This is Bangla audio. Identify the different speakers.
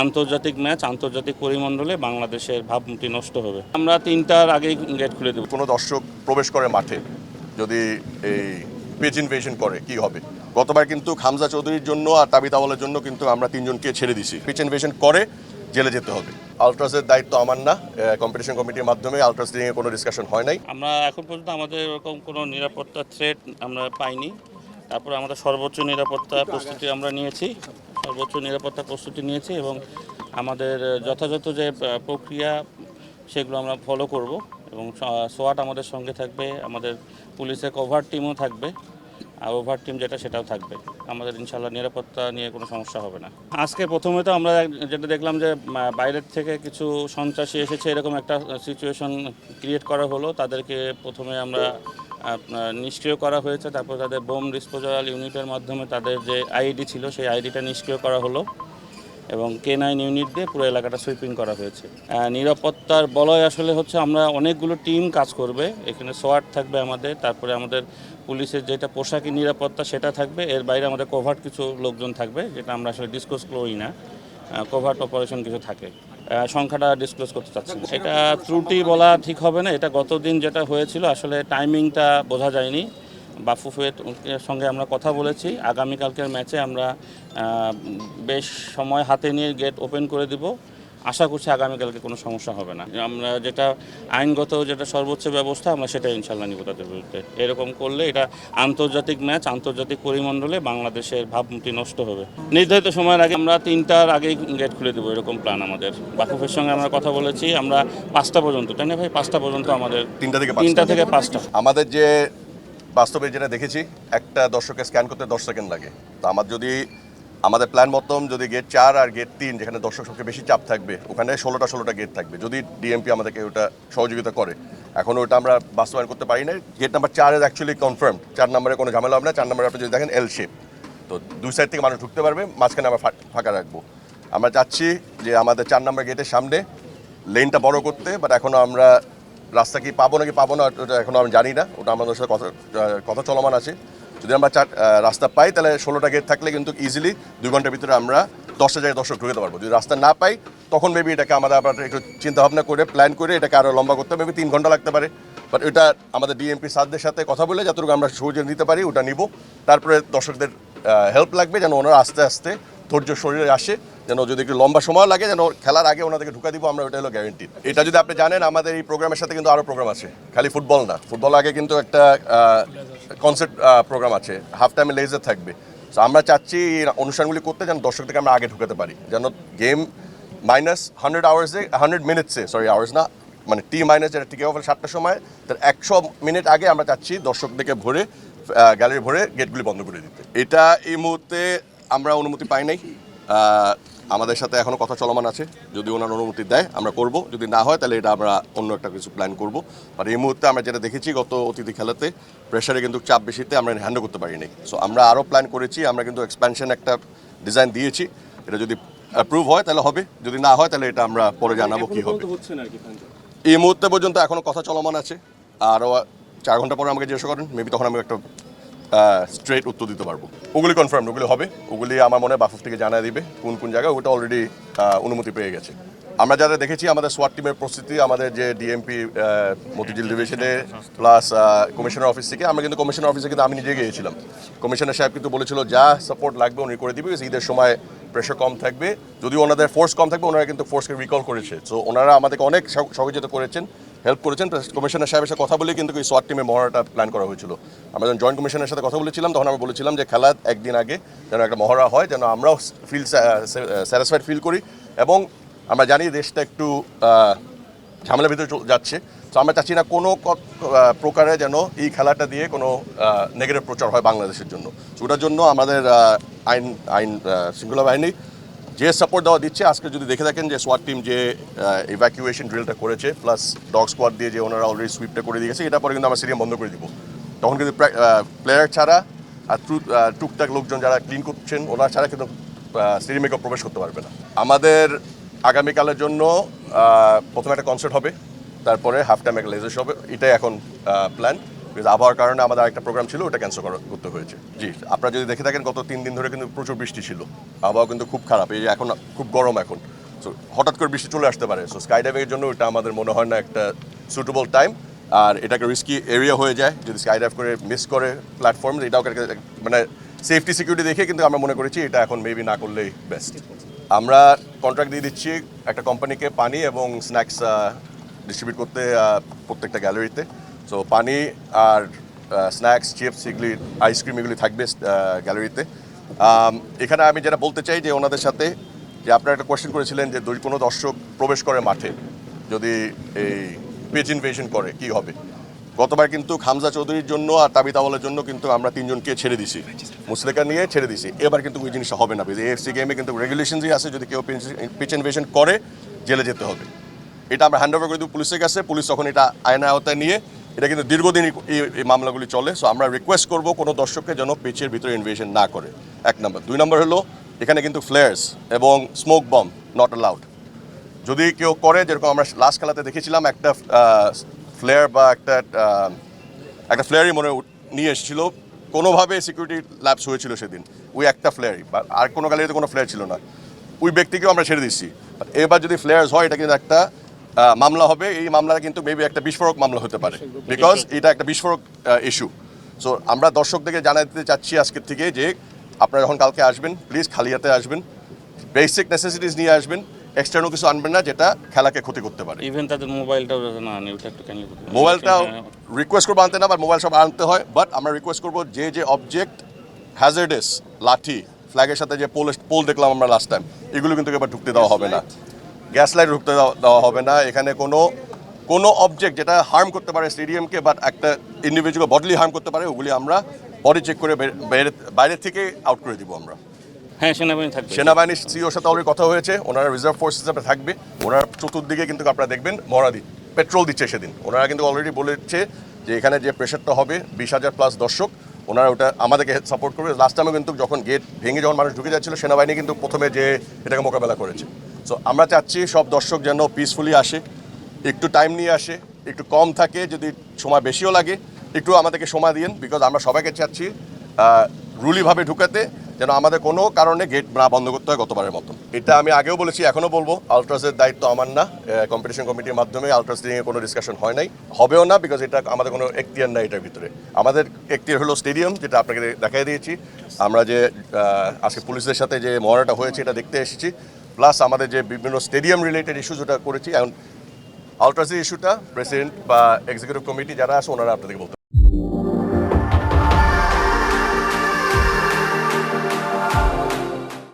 Speaker 1: আন্তর্জাতিক ম্যাচ, আন্তর্জাতিক পরিমণ্ডলে বাংলাদেশের ভাবমূর্তি নষ্ট হবে। আমরা 3টার আগেই গেট খুলে দেব।
Speaker 2: কোনো দর্শক প্রবেশ করে মাঠে যদি এই পেজ ইনভেশন করে কি হবে? গতবার কিন্তু হামজা চৌধুরীর জন্য আর তাবিত আওয়ালের জন্য কিন্তু আমরা 3জনকে ছেড়ে দিছি। পেজ ইনভেশন করে জেলে যেতে হবে। আলট্রাসের দায়িত্ব আমার না, কম্পিটিশন কমিটির মাধ্যমে আলট্রাস নিয়ে কোনো ডিসকাশন হয় নাই।
Speaker 1: আমরা এখন পর্যন্ত আমাদের এরকম কোনো নিরাপত্তা থ্রেট আমরা পাইনি। তারপরে আমাদের সর্বোচ্চ নিরাপত্তা প্রস্তুতি আমরা নিয়েছি, এবং আমাদের যথাযথ যে প্রক্রিয়া সেগুলো আমরা ফলো করব, এবং সোয়াট আমাদের সঙ্গে থাকবে, আমাদের পুলিশের কভার টিমও থাকবে, আর ওভার টিম সেটাও থাকবে। আমাদের ইনশাল্লাহ নিরাপত্তা নিয়ে কোনো সমস্যা হবে না। আজকে প্রথমে তো আমরা যেটা দেখলাম যে বাইরের থেকে কিছু সন্ত্রাসী এসেছে, এরকম একটা সিচুয়েশন ক্রিয়েট করা হলো। তাদেরকে প্রথমে আমরা নিষ্ক্রিয় করা হয়েছে, তারপর তাদের বোম ডিসপোজাল ইউনিটের মাধ্যমে তাদের যে আইডি ছিল সেই আইডিটা নিষ্ক্রিয় করা হলো, এবং K9 ইউনিট দিয়ে পুরো এলাকাটা সুইপিং করা হয়েছে। নিরাপত্তার বলয় আসলে হচ্ছে আমরা অনেকগুলো টিম কাজ করবে। এখানে সোয়াট থাকবে আমাদের, তারপরে আমাদের পুলিশের যেটা পোশাকি নিরাপত্তা সেটা থাকবে, এর বাইরে আমাদের কোভার্ট কিছু লোকজন থাকবে, যেটা আমরা আসলে ডিসক্লোজ করি না। কোভার্ট অপারেশন কিছু থাকে, সংখ্যাটা ডিসক্লোজ করতে চাচ্ছি না। এটা ত্রুটি বলা ঠিক হবে না। এটা গতদিন যেটা হয়েছিল আসলে টাইমিংটা বোঝা যায়নি। বাফুফের সঙ্গে আমরা কথা বলেছি, আগামীকালকের ম্যাচে আমরা বেশ সময় হাতে নিয়ে গেট ওপেন করে দিব। আশা করছি আগামীকালকে কোনো সমস্যা হবে না। আমরা যেটা আইনগত যেটা সর্বোচ্চ ব্যবস্থা আমরা সেটাই ইনশাল্লাহ নিব তাদের বিরুদ্ধে। এরকম করলে এটা আন্তর্জাতিক ম্যাচ, আন্তর্জাতিক পরিমণ্ডলে বাংলাদেশের ভাবমূর্তি নষ্ট হবে। নির্ধারিত সময়ের আগে আমরা 3টার আগেই গেট খুলে দেবো, এরকম প্ল্যান আমাদের। বাফুফের সঙ্গে আমরা কথা বলেছি, আমরা 5টা পর্যন্ত, তাই না ভাই? 5টা পর্যন্ত আমাদের, 3টা থেকে 5টা
Speaker 2: আমাদের যে বাস্তবে যেটা দেখেছি, একটা দর্শককে স্ক্যান করতে 10 সেকেন্ড লাগে। তো আমাদের প্ল্যান মতন যদি গেট 4 আর গেট 3, যেখানে দর্শক সবচেয়ে বেশি চাপ থাকবে, ওখানে 16টা গেট থাকবে, যদি ডিএমপি আমাদেরকে ওটা সহযোগিতা করে। এখন ওটা আমরা বাস্তবায়ন করতে পারি না। Gate number 4 is actually confirm. 4 নম্বরে কোনো ঝামেলা হবে না। 4 নম্বরে আপনি যদি দেখেন এল শেপ, তো দুই সাইড থেকে মানুষ ঢুকতে পারবে, মাঝখানে আমরা ফাঁকা রাখবো। আমরা চাচ্ছি যে আমাদের 4 নম্বর গেটের সামনে লেনটা বড় করতে, বাট এখনও আমরা রাস্তা কি পাবো নাকি পাবো না ওটা এখনও আমি জানি না। ওটা আমাদের সাথে কথা চলমান আছে। যদি আমরা রাস্তা পাই তাহলে 16টা গেট থাকলে কিন্তু ইজিলি 2 ঘন্টার ভিতরে আমরা 10টা জায়গায় দর্শক ঢুকতে পারবো। যদি রাস্তা না পাই তখন মেবি এটাকে আমাদের আবার একটু চিন্তাভাবনা করে প্ল্যান করে এটাকে আরও লম্বা করতে মেবি 3 ঘন্টা লাগতে পারে। বাট এটা আমাদের ডিএমপি স্যারদের সাথে কথা বলে যতটুকু আমরা সহজে নিতে পারি ওটা নিব। তারপরে দর্শকদের হেল্প লাগবে, যেন ওনারা আস্তে আস্তে ধৈর্য শরীরে আসে, যেন যদি একটু লম্বা সময় লাগে যেন খেলার আগে ওনাদেরকে ঢুকা দিব আমরা, ওটা হলো গ্যারেন্টি। এটা যদি আপনি জানেন, আমাদের এই প্রোগ্রামের সাথে কিন্তু আরও প্রোগ্রাম আছে, খালি ফুটবল না। ফুটবল আগে কিন্তু একটা কনসার্ট প্রোগ্রাম আছে, হাফ টাইমে লেজার থাকবে। সো আমরা চাচ্ছি এই অনুষ্ঠানগুলি করতে যেন দর্শকদেরকে আমরা আগে ঢুকাতে পারি, যেন গেম -100 মিনিটসে, সরি আওয়ার্স না, মানে টি মাইনাস যেটা টিকে হবে 7টার সময়, তার 100 মিনিট আগে আমরা চাচ্ছি দর্শকদেরকে ভরে গ্যালারি ভরে গেটগুলি বন্ধ করে দিতে। এটা এই মুহূর্তে আমরা অনুমতি পাই নাই। আমাদের সাথে এখনও কথা চলমান আছে। যদি ওনার অনুমতি দেয় আমরা করব, যদি না হয় তাহলে এটা আমরা অন্য একটা কিছু প্ল্যান করব। আর এই মুহূর্তে আমরা যেটা দেখেছি গত অতিথি খেলাতে প্রেশারে কিন্তু চাপ বেশিতে আমরা হ্যান্ডেল করতে পারিনি। সো আমরা আরও প্ল্যান করেছি, আমরা কিন্তু এক্সপ্যানশন একটা ডিজাইন দিয়েছি। এটা যদি অ্যাপ্রুভ হয় তাহলে হবে, যদি না হয় তাহলে এটা আমরা পরে জানাবো কী হবে। এই মুহূর্তে পর্যন্ত এখনও কথা চলমান আছে। আরও 4 ঘন্টা পরে আমাকে জিজ্ঞাসা করেন, মেবি তখন আমি একটা স্ট্রেট উত্তর দিতে পারবো। ওগুলি কনফার্ম, ওগুলি হবে। ওগুলি আমার মনে হয় বাফুফ থেকে জানিয়ে দিবে কোন কোন জায়গায়, ওটা অলরেডি অনুমতি পেয়ে গেছে। আমরা যারা দেখেছি আমাদের সোয়াট টিমের প্রস্তুতি, আমাদের যে ডিএমপি মতিঝিল ডিভিশনে প্লাস কমিশনার অফিস থেকে, আমরা কিন্তু কমিশনার অফিসে কিন্তু আমি নিজে গিয়েছিলাম। কমিশনার সাহেব কিন্তু বলেছিল যা সাপোর্ট লাগবে উনি করে দিবে, ঈদের সময় প্রেশার কম থাকবে, যদিও ওনাদের ফোর্স কম থাকবে, ওনারা কিন্তু ফোর্সকে রিকল করেছে। সো ওনারা আমাদেরকে অনেক সহযোগিতা করেছেন, হেল্প করেছেন। কমিশনার সাহেবের সাথে কথা বলে কিন্তু এই সোয়াট টিমের মহড়াটা প্ল্যান করা হয়েছিল। আমরা যখন জয়েন্ট কমিশনের সাথে কথা বলেছিলাম তখন আমরা বলেছিলাম যে খেলার একদিন আগে যেন একটা মহড়া হয়, যেন আমরাও স্যাটিসফাইড ফিল করি, এবং আমরা জানি দেশটা একটু ঝামেলার ভিতরে যাচ্ছে। তো আমরা চাচ্ছি না কোনো প্রকারে যেন এই খেলাটা দিয়ে কোনো নেগেটিভ প্রচার হয় বাংলাদেশের জন্য। ওটার জন্য আমাদের আইন শৃঙ্খলা বাহিনী যে সাপোর্ট দেওয়া দিচ্ছে, আজকে যদি দেখে থাকেন যে সোয়াট টিম যে ইভ্যাকুয়েশন ড্রিলটা করেছে প্লাস ডগ স্কোয়াড দিয়ে যে ওনারা অলরেডি সুইপটা করে দিয়েছে, এটা পরে কিন্তু আমরা স্টেডিয়াম বন্ধ করে দিব। তখন কিন্তু প্লেয়ার ছাড়া আর টুকটাক লোকজন যারা ক্লিন করছেন ওনারা ছাড়া কিন্তু স্টেডিয়ামে কেউ প্রবেশ করতে পারবে না। আমাদের আগামীকালের জন্য প্রথমে একটা কনসার্ট হবে, তারপরে হাফ টাইম একটা লেজার শো হবে, এটাই এখন প্ল্যান। বিকজ আবহাওয়ার কারণে আমাদের আরেকটা প্রোগ্রাম ছিল, ওটা ক্যান্সেল করতে হয়েছে। জি, আপনারা যদি দেখে থাকেন গত 3 দিন ধরে কিন্তু প্রচুর বৃষ্টি ছিল, আবহাওয়া কিন্তু খুব খারাপ, এই যে এখন খুব গরম এখন, সো হঠাৎ করে বৃষ্টি চলে আসতে পারে। সো স্কাই ডাইভিংয়ের জন্য এটা আমাদের মনে হয় না একটা সুটেবল টাইম, আর এটাকে রিস্কি এরিয়া হয়ে যায় যদি স্কাই ডাইভ করে মিস করে প্ল্যাটফর্ম। এটাও মানে সেফটি সিকিউরিটি দেখে কিন্তু আমরা মনে করেছি এটা এখন মেবি না করলেই বেস্ট। আমরা কন্ট্রাক্ট দিয়ে দিচ্ছি একটা কোম্পানিকে পানি এবং স্ন্যাক্স ডিস্ট্রিবিউট করতে প্রত্যেকটা গ্যালারিতে। সো পানি আর স্ন্যাক্স, চিপস, এগুলি আইসক্রিম এগুলি থাকবে গ্যালারিতে। এখানে আমি যেটা বলতে চাই যে ওনাদের সাথে, যে আপনারা একটা কোয়েশ্চেন করেছিলেন যে যদি কোনো দর্শক প্রবেশ করে মাঠে, যদি এই পেজ ইনভেশন করে কি হবে। গতবার কিন্তু হামজা চৌধুরীর জন্য আর তাবিত আওয়ালের জন্য কিন্তু আমরা 3 জনকে ছেড়ে দিছি, মুসলেকা নিয়ে ছেড়ে দিছি। এবার কিন্তু ওই জিনিসটা হবে না, এএফসি গেমে কিন্তু রেগুলেশনসই আছে, যদি কেউ পিচ ইনভেশন করে জেলে যেতে হবে। এটা আমরা হ্যান্ড ওভার করে দেবো পুলিশের কাছে, পুলিশ তখন এটা আইনের আওতায় নিয়ে, এটা কিন্তু দীর্ঘদিন এই মামলাগুলি চলে। সো আমরা রিকোয়েস্ট করবো কোনো দর্শককে যেন পিচের ভিতরে ইনভেশন না করে, 1 নম্বর। 2 নম্বর হলো এখানে কিন্তু ফ্লেয়ার্স এবং স্মোক বম নট অ্যালাউড। যদি কেউ করে, যেরকম আমরা লাস্ট খেলাতে দেখেছিলাম একটা ফ্লেয়ার বা একটা ফ্লেয়ারই নিয়ে এসেছিল, কোনোভাবে সিকিউরিটি ল্যাপস হয়েছিল সেদিন, ওই একটা ফ্লেয়ারই, বা আর কোনো গ্যালারিতে কোনো ফ্লেয়ার ছিল না, ওই ব্যক্তিকেও আমরা ছেড়ে দিচ্ছি। এবার যদি ফ্লেয়ার্স হয়, এটা কিন্তু একটা মামলা হবে। এই মামলাটা কিন্তু মেবি একটা বিস্ফোরক মামলা হতে পারে, বিকজ এটা একটা বিস্ফোরক ইস্যু। সো আমরা দর্শকদেরকে জানাই দিতে চাচ্ছি আজকের থেকে যে আপনারা যখন কালকে আসবেন প্লিজ খালি হাতে আসবেন, বেসিক নেসেসিটিস নিয়ে আসবেন, এক্সটার্নাল কিছু আনবেন না যেটা খেলাকে ক্ষতি করতে পারে।
Speaker 1: ইভেন তাদের মোবাইলটাও যাতে না আনে, ওটা একটু ক্যান্সেল করতে।
Speaker 2: মোবাইলটাও রিকোয়েস্ট করবো আনতে না, বা মোবাইল সব আনতে হয়, বাট আমরা রিকোয়েস্ট করবো যে অবজেক্ট হ্যাজার্ডাস, লাঠি, ফ্ল্যাগের সাথে যে পোল দেখলাম আমরা লাস্ট টাইম, এগুলো কিন্তু এবার ঢুকতে দেওয়া হবে না, গ্যাস লাইট ঢুকতে দেওয়া হবে না। এখানে কোনো অবজেক্ট যেটা হার্ম করতে পারে স্টেডিয়ামকে, বাট একটা ইন্ডিভিজুয়াল বডলি হার্ম করতে পারে, ওগুলি আমরা বডি চেক করে বাইরে থেকে আউট করে দিব আমরা।
Speaker 1: হ্যাঁ, সেনাবাহিনী থাকবে।
Speaker 2: সেনাবাহিনীর সিওর সাথে অলরেডি কথা হয়েছে, ওনারা রিজার্ভ ফোর্স হিসাবে থাকবে। ওনারা চতুর্দিকে কিন্তু আপনারা দেখবেন মহড়া পেট্রোল দিচ্ছে সেদিন। ওনারা কিন্তু অলরেডি বলেছে যে এখানে যে প্রেশারটা হবে 20,000+ দর্শক, ওনারা ওটা আমাদেরকে সাপোর্ট করবে। লাস্ট টাইমে কিন্তু যখন গেট ভেঙে যখন মানুষ ঢুকে যাচ্ছিল, সেনাবাহিনী কিন্তু প্রথমে যে এটাকে মোকাবেলা করেছে। সো আমরা চাচ্ছি সব দর্শক যেন পিসফুলি আসে, একটু টাইম নিয়ে আসে, একটু কম থাকে, যদি সময় বেশিও লাগে একটু আমাদেরকে সময় দিন, বিকজ আমরা সবাইকে চাচ্ছি রুলিভাবে ঢুকাতে, যেন আমাদের কোনো কারণে গেট না বন্ধ করতে হয় গতবারের মতো। এটা আমি আগেও বলেছি, এখনও বলবো, আলট্রাসের দায়িত্ব আমার না। কম্পিটিশন কমিটির মাধ্যমে আলট্রাস নিয়ে কোনো ডিসকাশন হয় নাই, হবেও না, বিকজ এটা আমাদের কোনো এখতিয়ার নাই এটার ভিতরে। আমাদের এখতিয়ার হলো স্টেডিয়াম, যেটা আপনাকে দেখাই দিয়েছি। আমরা যে আজকে পুলিশের সাথে যে মহড়াটা হয়েছে এটা দেখতে এসেছি, প্লাস আমাদের যে বিভিন্ন স্টেডিয়াম রিলেটেড ইস্যু যেটা করেছি। এখন আলট্রাসের ইস্যুটা প্রেসিডেন্ট বা এক্সিকিউটিভ কমিটি যারা আছে ওনারা আপনাদেরকে বলতে